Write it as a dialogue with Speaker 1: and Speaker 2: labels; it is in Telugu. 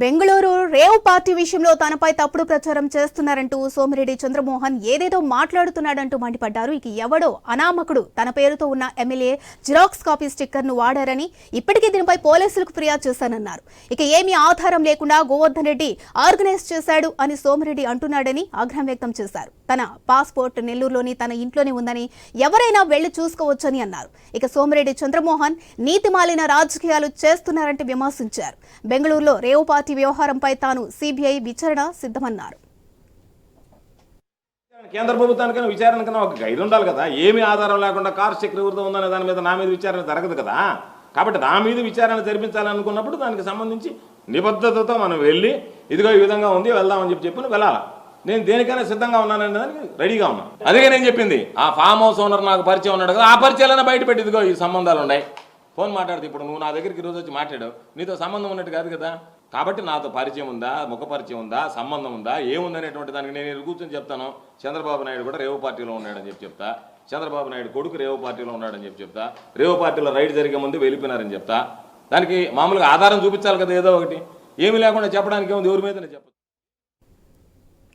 Speaker 1: బెంగళూరు రేవ్ పార్టీ విషయంలో తనపై తప్పుడు ప్రచారం చేస్తున్నారంటూ సోమిరెడ్డి చంద్రమోహన్ ఏదేదో మాట్లాడుతున్నాడంటూ మండిపడ్డారు. ఇక ఎవడో అనామకుడు తన పేరుతో ఉన్న ఎమ్మెల్యే జిరాక్స్ కాపీ స్టిక్కర్ ను వాడారని ఇప్పటికే దీనిపై పోలీసులకు ఫిర్యాదు చేశానన్నారు. ఇక ఏమీ ఆధారం లేకుండా గోవర్ధన్ రెడ్డి ఆర్గనైజ్ చేశాడు అని సోమిరెడ్డి అంటున్నాడని ఆగ్రహం వ్యక్తం చేశారు. తన పాస్పోర్ట్ నెల్లూరులోని తన ఇంట్లోనే ఉందని ఎవరైనా వెళ్లి చూసుకోవచ్చని అన్నారు. ఇక సోమిరెడ్డి చంద్రమోహన్ నీతిమాలిన రాజకీయాలు చేస్తున్నారంటే విమర్శించారు. బెంగళూరులో రేవ్ పార్టీ వ్యవహారంపై తాను సిబిఐ విచారణ సిద్ధమన్నారు.
Speaker 2: కేంద్ర ప్రభుత్వానికైనా విచారణకైనా ఒక గైడ్ ఉండాలి కదా. ఏమి ఆధారం లేకుండా కారు చక్రవర్తి ఉందనే దాని మీద నా మీద విచారణ జరగదు కదా. కాబట్టి నా మీద విచారణ జరిపించాలనుకున్నప్పుడు దానికి సంబంధించి నిబద్ధతతో మనం వెళ్ళి ఇదిగో ఈ విధంగా ఉంది వెళ్దామని చెప్పి వెళ్ళాలి. నేను దేనికైనా సిద్ధంగా ఉన్నాననే దానికి రెడీగా ఉన్నాను. అదే నేను చెప్పింది. ఆ ఫామ్ హౌస్ ఓనర్ నాకు పరిచయం ఉన్నాడు కదా, ఆ పరిచయాలైనా బయట పెట్టి ఇదిగో ఈ సంబంధాలు ఉన్నాయి. ఫోన్ మాట్లాడితే ఇప్పుడు నువ్వు నా దగ్గరికి ఈరోజు వచ్చి మాట్లాడావు, నీతో సంబంధం ఉన్నట్టు కాదు కదా. కాబట్టి నాతో పరిచయం ఉందా, ముఖ పరిచయం ఉందా, సంబంధం ఉందా, ఏముందనేటువంటి దానికి నేను కూర్చొని చెప్తాను. చంద్రబాబు నాయుడు కూడా రేవు పార్టీలో ఉన్నాడని చెప్తా. చంద్రబాబు నాయుడు కొడుకు రేవు పార్టీలో ఉన్నాడని చెప్తా. రేవు పార్టీలో రైడ్ జరిగే ముందు వెళ్ళిపోయినారని చెప్తా. దానికి మామూలుగా ఆధారం చూపించాలి కదా ఏదో ఒకటి. ఏమి లేకుండా చెప్పడానికి ఏముంది, ఎవరి మీద చెప్పదు.